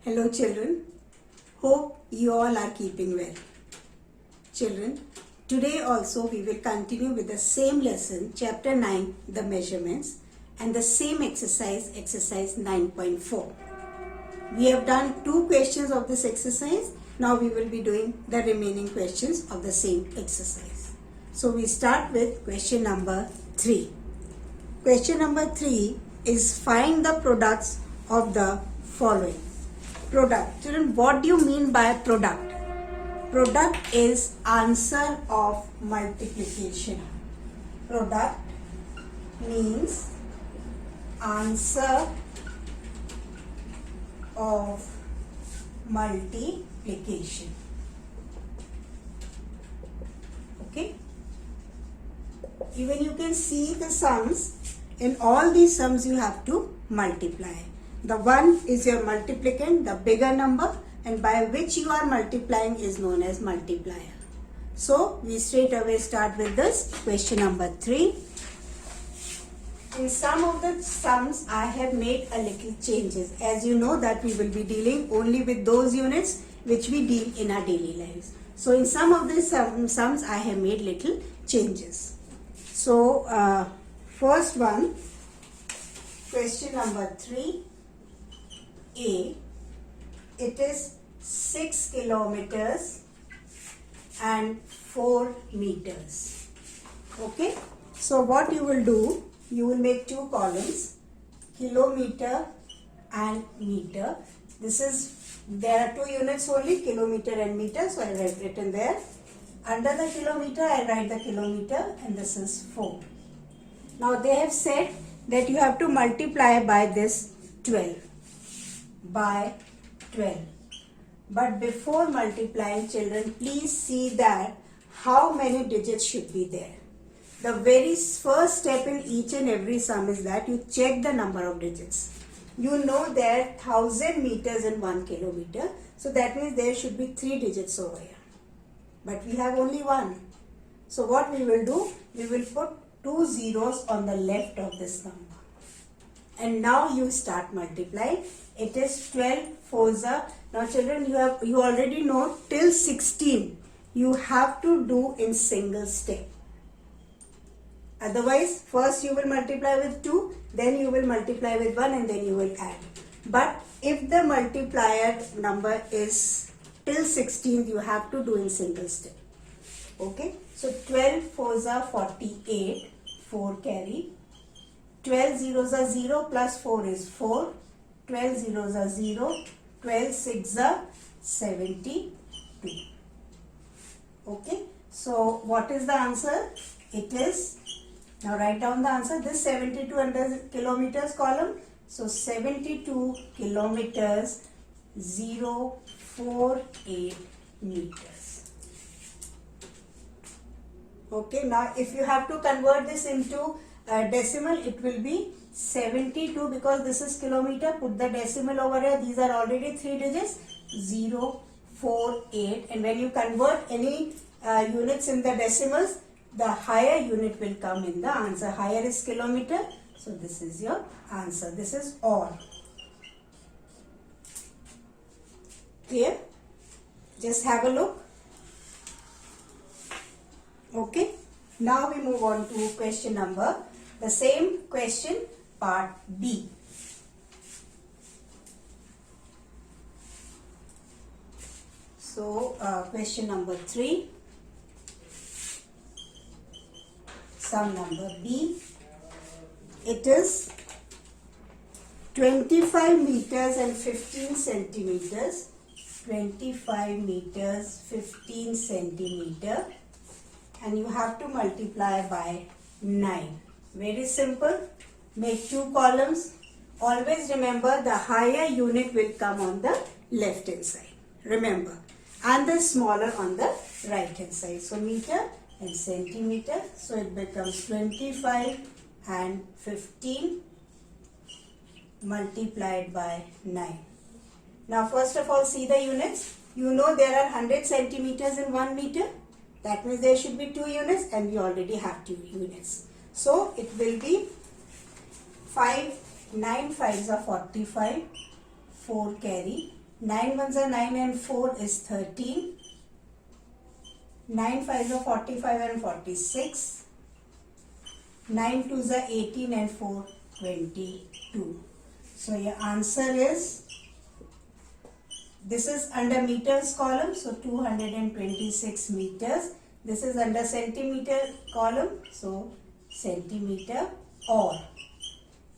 Hello children, hope you all are keeping well. Children, today also we will continue with the same lesson, chapter 9, the measurements, and the same exercise, exercise 9.4. We have done 2 questions of this exercise. Now we will be doing the remaining questions of the same exercise. So we start with question number 3. Question number 3 is find the products of the following. Product. Children, what do you mean by product? Product is answer of multiplication. Product means answer of multiplication. Okay? Even you can see the sums. In all these sums you have to multiply. The 1 is your multiplicand, the bigger number, and by which you are multiplying is known as multiplier. So we straight away start with this question number 3. In some of the sums I have made a little changes. As you know that we will be dealing only with those units which we deal in our daily lives. So in some of the sums I have made little changes. So first one, question number 3. A, it is 6 kilometers and 4 meters. Okay, so what you will do, you will make 2 columns, kilometer and meter. There are 2 units only, kilometer and meter, so I have written there. Under the kilometer I write the kilometer, and this is 4. Now they have said that you have to multiply by this 12. By 12. But before multiplying, children, please see that how many digits should be there. The very first step in each and every sum is that you check the number of digits. You know there are 1000 meters in 1 kilometer, so that means there should be 3 digits over here. But we have only 1. So what we will do, we will put 2 zeros on the left of this number. And now you start multiplying. It is 12 fours are. Now children, you already know till 16 you have to do in single step. Otherwise, first you will multiply with 2, then you will multiply with 1, and then you will add. But if the multiplier number is till 16, you have to do in single step. Okay, so 12 fours are 48, 4 carry. 12 zeros are 0 plus 4 is 4. 12 zeros are 0. 12 six are 72. Okay. So what is the answer? It is, now write down the answer. This 72 under kilometers column. So 72 kilometers 048 meters. Okay. Now if you have to convert this into decimal, it will be 72, because this is kilometer. Put the decimal over here. These are already 3 digits, 048, and when you convert any units in the decimals, the higher unit will come in the answer. Higher is kilometer, so this is your answer. This is all. Clear? Just have a look. Okay. Now we move on to question number, the same question, part B. So question number 3, sum number B. It is 25 meters and 15 centimeters. 25 meters, 15 centimeter. And you have to multiply by 9. Very simple. Make 2 columns. Always remember the higher unit will come on the left hand side. Remember. And the smaller on the right hand side. So meter and centimeter. So it becomes 25 and 15 multiplied by 9. Now first of all see the units. You know there are 100 centimeters in 1 meter. That means there should be 2 units, and we already have 2 units. So it will be 5, 9 5s are 45, 4 carry, 9 ones are 9 and 4 is 13. 9 fives are 45 and 46. 9 twos are 18 and 4 22. So your answer is, this is under meters column, so 226 meters. This is under centimeter column, so centimeter, or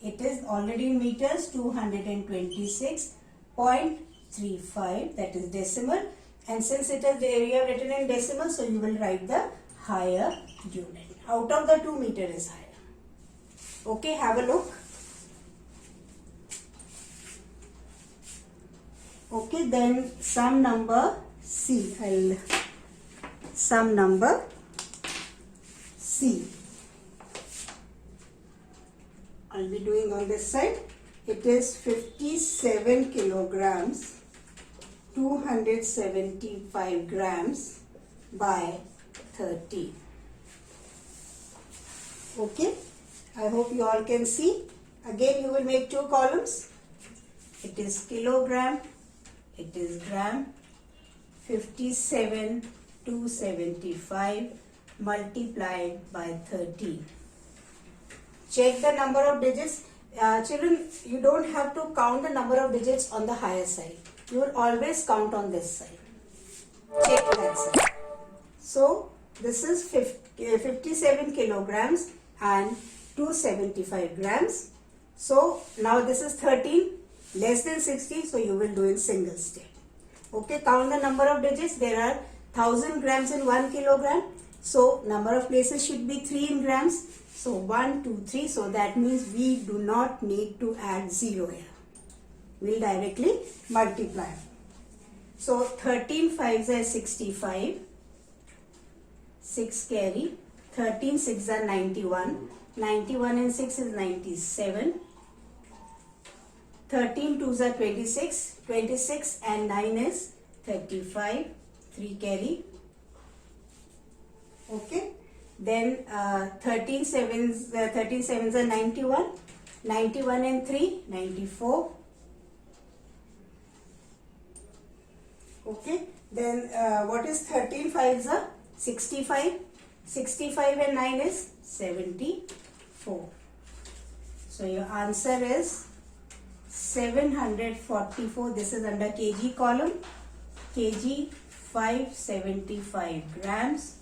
it is already in meters, 226.35, that is decimal. And since it is you have written in decimal, so you will write the higher unit. Out of the 2 meter is higher. Okay, have a look. Okay, then sum number C. Sum number C. I'll be doing on this side. It is 57 kilograms, 275 grams by 30. Okay, I hope you all can see. Again, you will make 2 columns. It is kilogram, it is gram. 57 275 multiplied by 30. Check the number of digits. Children, you don't have to count the number of digits on the higher side. You will always count on this side. Check that side. So, this is 57 kilograms and 275 grams. So, now this is 13, less than 60, so you will do in single step. Okay, count the number of digits. There are 1000 grams in 1 kilogram. So, number of places should be 3 in grams. So, 1, 2, 3. So, that means we do not need to add 0 here. We will directly multiply. So, 13 5s are 65. 6 carry. 13 6 are 91. 91 and 6 is 97. 13 2s are 26. 26 and 9 is 35. 3 carry. Okay. Then 13 sevens are 91. 91 and 3, 94. Okay. Then what is 13 5s are 65. 65 and 9 is 74. So your answer is 744. This is under kg column. Kg 575 grams,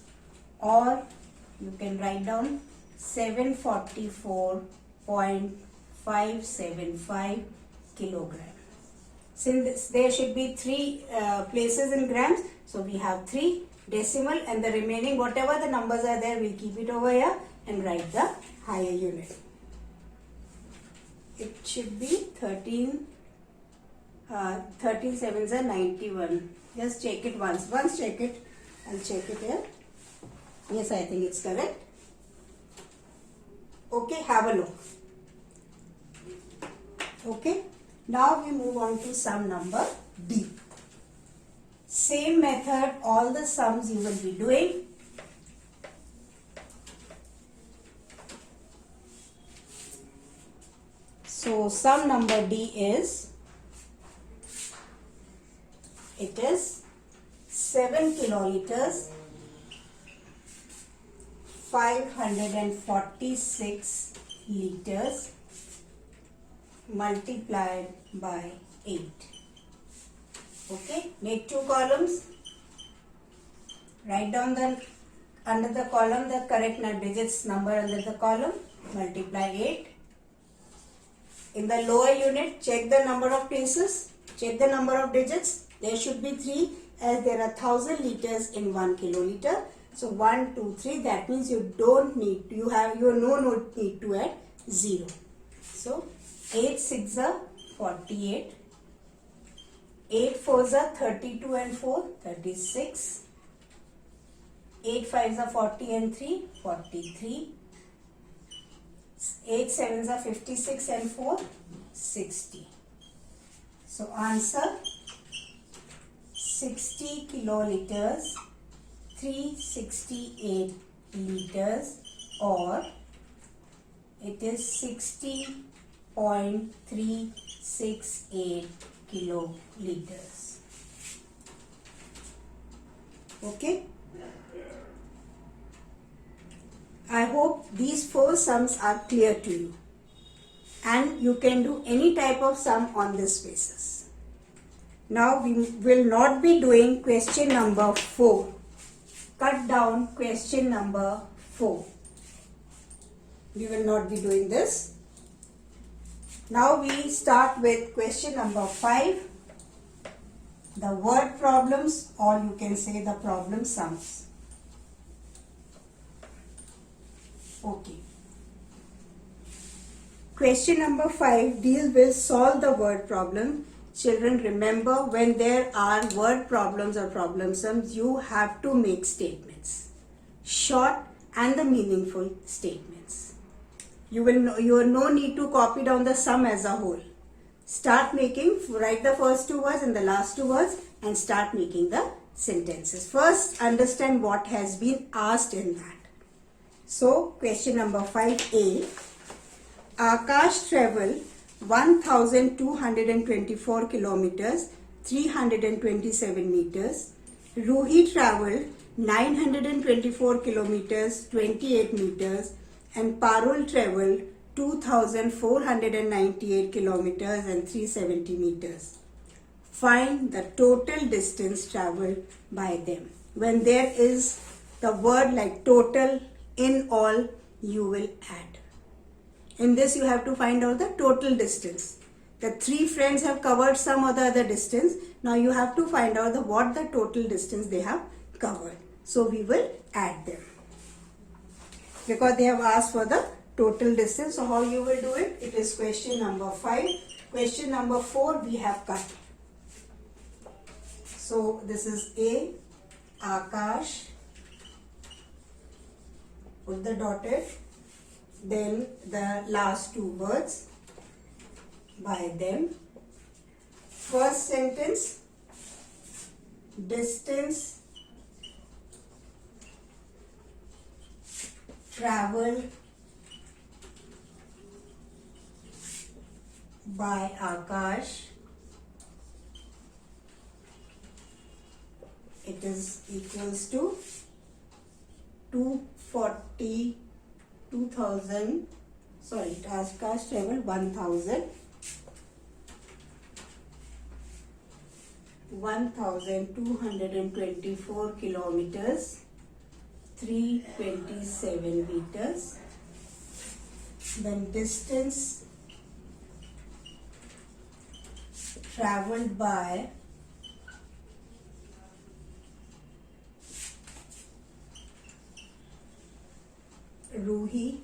or you can write down 744.575 kilogram. Since there should be 3 places in grams, so we have 3 decimal, and the remaining whatever the numbers are there, we'll keep it over here and write the higher unit. It should be 13 sevens are 91. Just check it once. Once check it. I'll check it here. Yes, I think it's correct. Okay, have a look. Okay, now we move on to sum number D. Same method, all the sums you will be doing. So, sum number D is, it is 7 kiloliters, 546 liters multiplied by 8. Okay, make 2 columns. Write down under the column the correct digits number under the column. Multiply 8. In the lower unit, check the number of places. Check the number of digits. There should be 3, as there are 1000 liters in 1 kiloliter. So 1, 2, 3. That means you don't need. You have no need to add 0. So 8 6 are 48. 8 4s are 32 and 4, 36. 8 5s are 40 and 3, 43. 8 7s are 56 and 4, 60. So answer 60 kiloliters, 368 liters, or it is 60.368 kiloliters. Okay. I hope these 4 sums are clear to you, and you can do any type of sum on this basis. Now we will not be doing question number 4. Cut down question number 4. We will not be doing this. Now we start with question number 5. The word problems, or you can say the problem sums. Okay. Question number 5 deals with solve the word problem. Children, remember, when there are word problems or problem sums, you have to make statements. Short and the meaningful statements. You have no need to copy down the sum as a whole. Start making, write the first 2 words and the last 2 words and start making the sentences. First, understand what has been asked in that. So, question number 5A. Akash travelled 1224 kilometers, 327 meters. Ruhi travelled 924 kilometers, 28 meters. And Parul travelled 2498 kilometers and 370 meters. Find the total distance travelled by them. When there is the word like total, in all, you will add. In this you have to find out the total distance. The 3 friends have covered some or the other distance. Now you have to find out what the total distance they have covered. So we will add them, because they have asked for the total distance. So how you will do it? It is question number 5. Question number 4 we have cut. So this is A, Akash, put the dotted, then the last 2 words, by them. First sentence, distance traveled by Akash, it is equals to 240 2000, sorry, Akash traveled 1224 kilometers, 327 meters. Then distance traveled by Ruhi,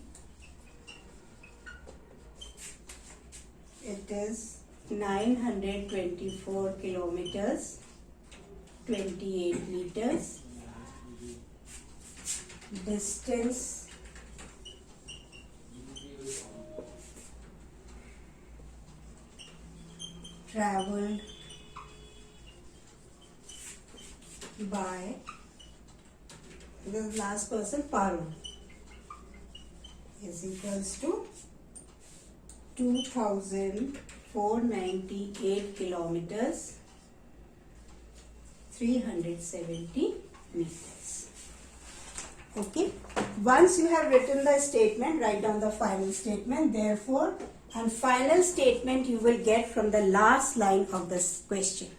it is 924 kilometers, 28 meters. Distance traveled by the last person, Parul, is equals to 2498 kilometers, 370 meters. Okay. Once you have written the statement, write down the final statement. Therefore, and final statement you will get from the last line of this question.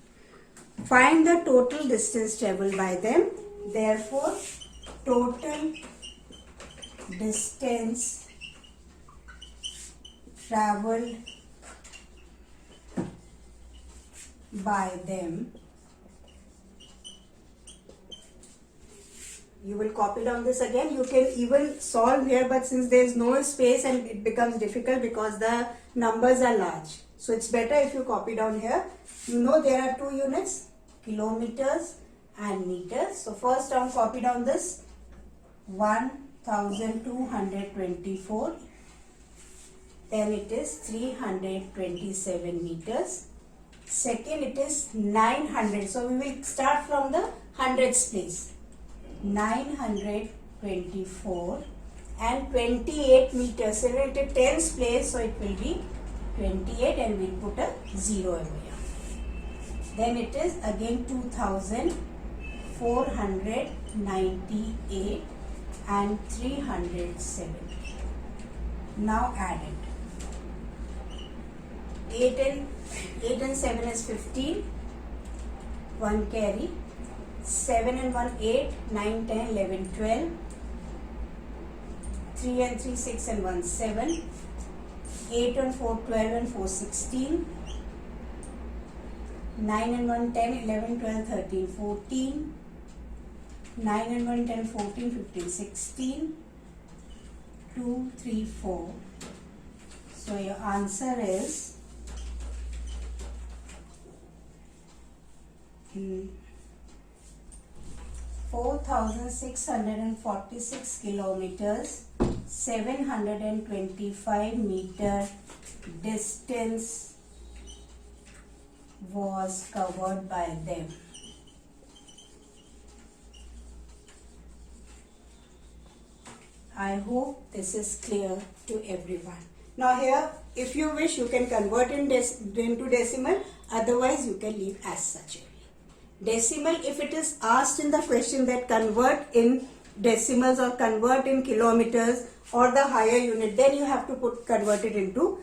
Find the total distance traveled by them. Therefore, total distance traveled by them. You will copy down this again. You can even solve here, but since there is no space and it becomes difficult because the numbers are large. So it's better if you copy down here. You know there are 2 units, kilometers and meters. So first term, copy down this 1224. Then it is 327 meters. Second, it is 900. So we will start from the hundreds place. 924 and 28 meters. So it is tens place, so it will be 28 and we will put a 0 over here. then it is again 2498 and 307. Now add it. 8 and 7 is 15, 1 carry, 7 and 1 8, 9 10 11 12, 3 and 3 6 and 1 7, 8 and 4 12 and 4 16, 9 and 1 10 11 12 13 14, 9 and 1 10 14 15 16, 2 3 4. So your answer is 4,646 kilometers, 725 meter distance was covered by them. I hope this is clear to everyone. Now here, if you wish, you can convert into decimal, otherwise you can leave as such. Decimal, if it is asked in the question that convert in decimals or convert in kilometers or the higher unit, then you have to convert it into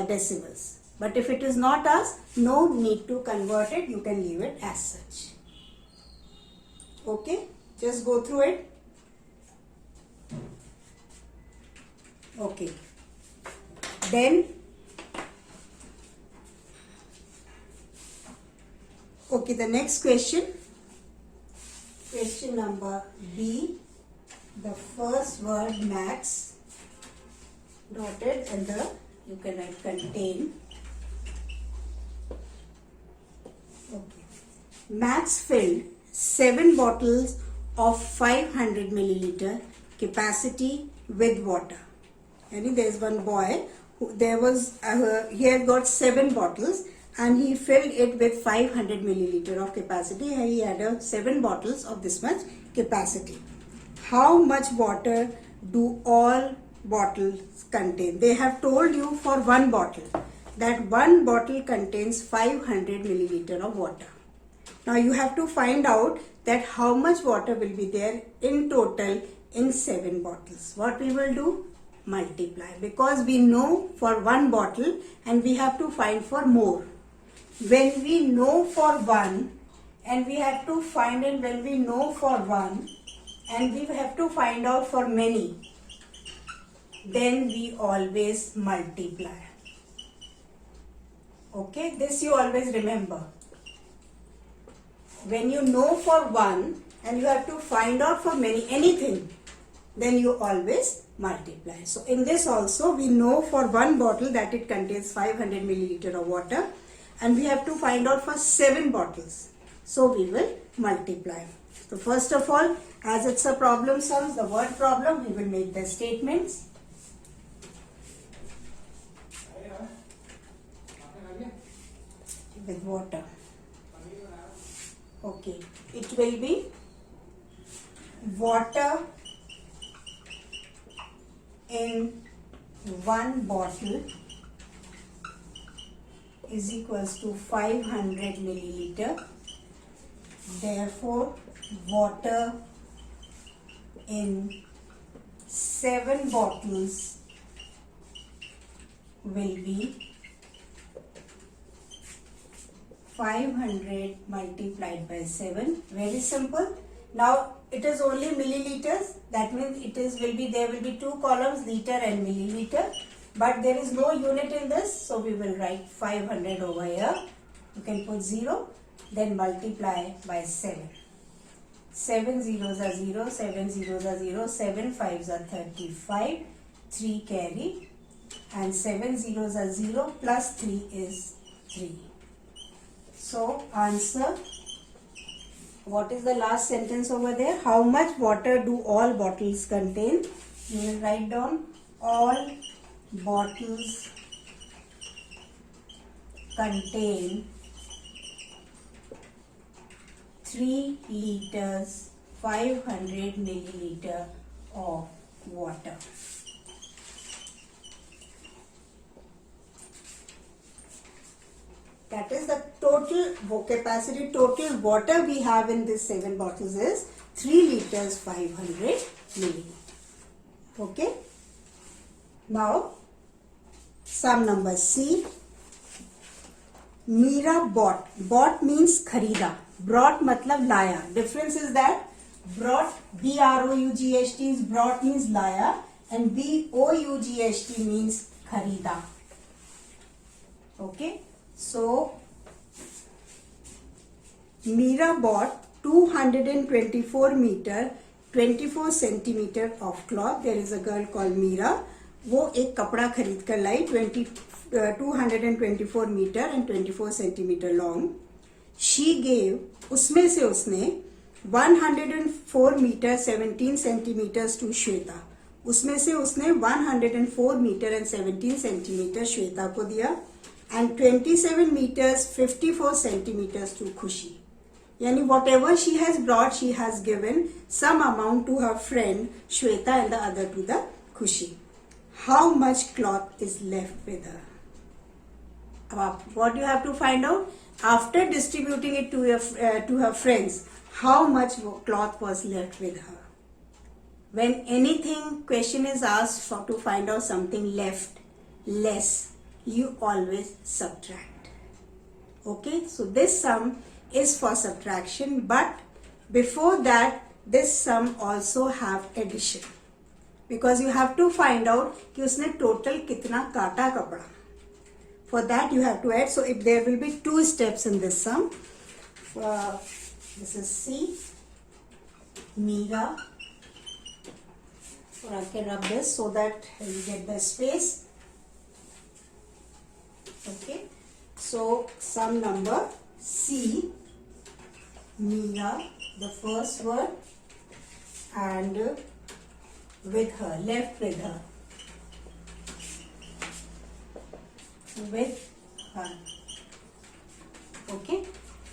decimals. But if it is not asked, no need to convert it, you can leave it as such. Okay, just go through it. Okay, then okay, the next question number B, the first word max dotted and you can write contain. Okay, Max filled 7 bottles of 500 milliliter capacity with water. And there is one boy who he had got 7 bottles and he filled it with 500 milliliter of capacity. He had 7 bottles of this much capacity. How much water do all bottles contain? They have told you for one bottle that one bottle contains 500 milliliter of water. Now you have to find out that how much water will be there in total in 7 bottles. What we will do? Multiply, because we know for one bottle and we have to find for more. When we know for one and we have to find it when we know for one and we have to find out for many, then we always multiply. Okay, this you always remember. When you know for one and you have to find out for many, anything, then you always multiply. So in this also we know for one bottle that it contains 500 milliliter of water and we have to find out for 7 bottles. So we will multiply. So first of all, as it's a problem sums, the word problem, we will make the statements. With water. Okay, it will be water in one bottle is equals to 500 milliliter. Therefore, water in 7 bottles will be 500 multiplied by 7. Very simple. Now it is only milliliters. That means there will be 2 columns, liter and milliliter. But there is no unit in this, so we will write 500 over here. You can put 0, then multiply by 7. 7 zeros are 0, 7 zeros are 0, 7 fives are 35, 3 carry, and 7 zeros are 0 plus 3 is 3. So answer, what is the last sentence over there? How much water do all bottles contain? You will write down all bottles contain 3 liters 500 milliliter of water. That is the total capacity, total water we have in this 7 bottles is 3 liters 500 milliliter. Okay. Now, sum number C. Meera bought. Bought means kharida. Brought matlab laya. Difference is that brought, B-R-O-U-G-H-T is brought means laya and B-O-U-G-H-T means kharida. Okay. So, Meera bought 224 meter 24 centimeter of cloth. There is a girl called Meera. वो एक कपड़ा खरीद कर लाई 224 metre and 24 centimetre long. She gave, उसमें से उसने 104 metre 17 centimetres to Shweta. उसमें से उसने 104 मीटर एंड 17 सेंटीमीटर श्वेता को दिया एंड 27 मीटर्स 54 सेंटीमीटर्स टू खुशी. Yani whatever she has brought, she has given some amount to her friend Shweta and the other to the Khushi. How much cloth is left with her? What you have to find out? After distributing it to her friends, how much cloth was left with her? When anything question is asked to find out something left, less, you always subtract. Okay, so this sum is for subtraction, but before that this sum also have addition, because you have to find out कि उसने total कितना काटा कपड़ा. For that you have to add. So if there will be 2 steps in this sum. This is C. Meera. Or I can rub this so that you get the space. Okay. So sum number C. Meera, the first word, and with her, left with her. With her. Okay.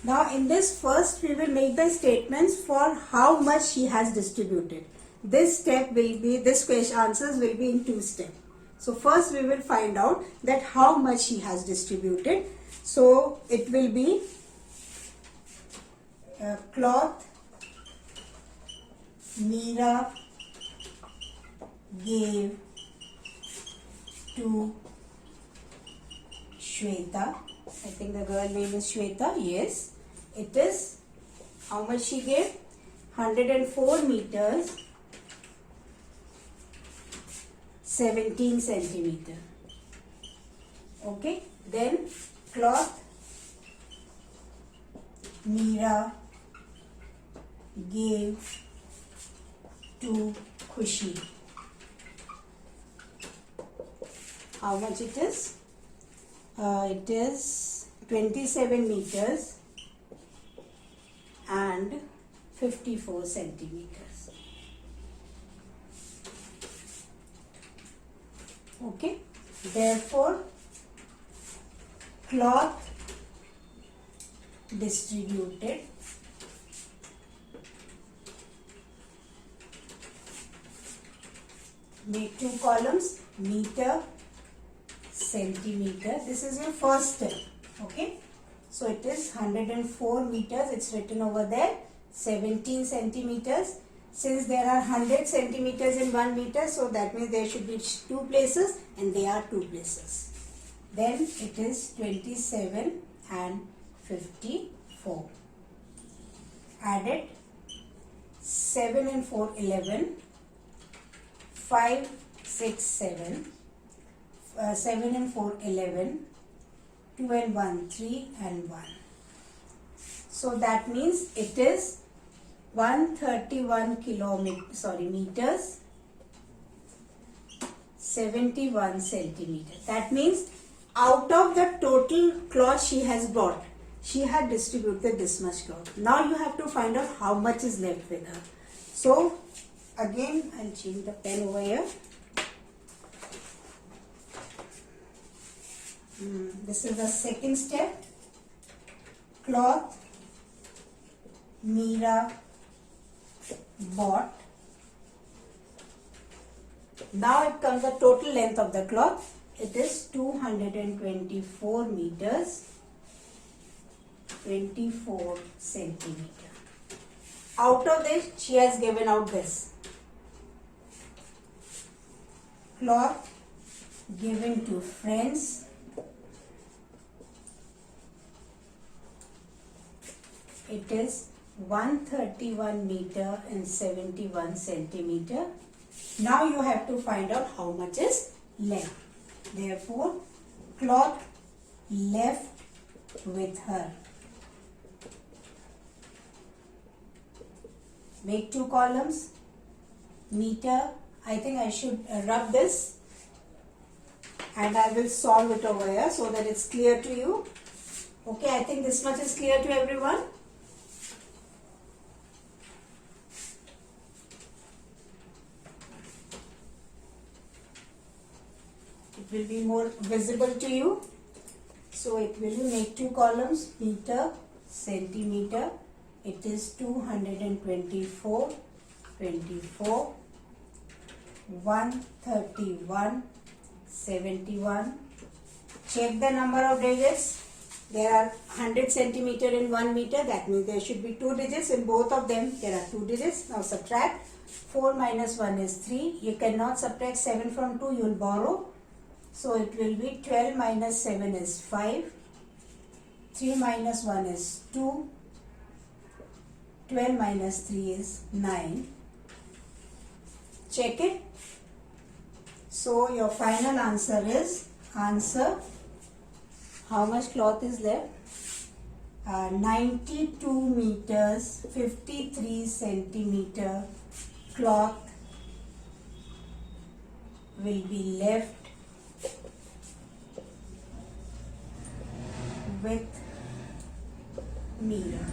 Now in this first we will make the statements for how much she has distributed. This step will be, this question answers will be in 2 steps. So first we will find out that how much she has distributed. So it will be cloth Meera gave to Shweta. I think the girl name is Shweta. Yes, it is. How much she gave? 104 meters 17 centimeter. Okay. Then cloth Meera gave to Khushi. How much it is? It is 27 meters and 54 centimeters. Okay. Therefore, cloth distributed make 2 columns, meter, centimeter. This is your first step. Okay, so it is 104 meters, it's written over there. 17 centimeters. Since there are 100 centimeters in 1 meter, so that means there should be 2 places, and they are 2 places. Then it is 27 and 54. Added 7 and 4 11. 5 6 7. 7 and 4 11. 2 and 1 3 and 1. So that means it is 131 meters, 71 centimeters. That means out of the total cloth she has bought, she had distributed this much cloth. Now you have to find out how much is left with her. So again I'll change the pen over here. This is the second step. Cloth Meera bought. Now it comes the total length of the cloth. It is 224 meters 24 centimeter. Out of this, she has given out this. Cloth given to friends. It is 131 meter and 71 centimeter. Now you have to find out how much is left. Therefore, cloth left with her. Make two columns. Meter. I think I should rub this and I will solve it over here so that it's clear to you. Okay, I think this much is clear to everyone. It will be more visible to you. So it will make two columns, meter, centimeter. It is 224, 24, 131, 71. Check the number of digits. There are 100 centimeter in 1 meter. That means there should be 2 digits in both of them. There are 2 digits. Now subtract. 4 minus 1 is 3. You cannot subtract 7 from 2. You will borrow. So it will be 12 minus 7 is 5. 3 minus 1 is 2. 12 minus 3 is 9. Check it. So your final answer is how much cloth is left? 92 meters 53 centimeter cloth will be left with Meera.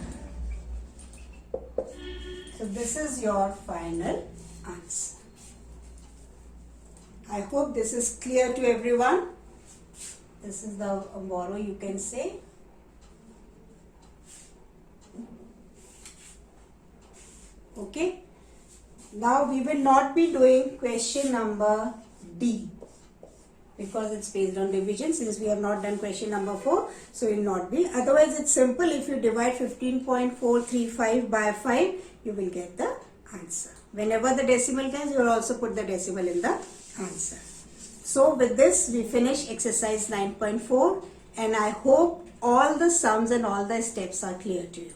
So this is your final answer. I hope this is clear to everyone. This is the borrow, you can say. Okay. Now we will not be doing question number D because it's based on division, since we have not done question number 4. So it will not be. Otherwise it's simple. If you divide 15.435 by 5, you will get the answer. Whenever the decimal comes, you will also put the decimal in the answer. So with this we finish exercise 9.4 and I hope all the sums and all the steps are clear to you.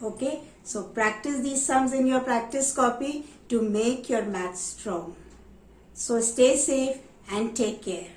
Okay, so practice these sums in your practice copy to make your maths strong. So stay safe and take care.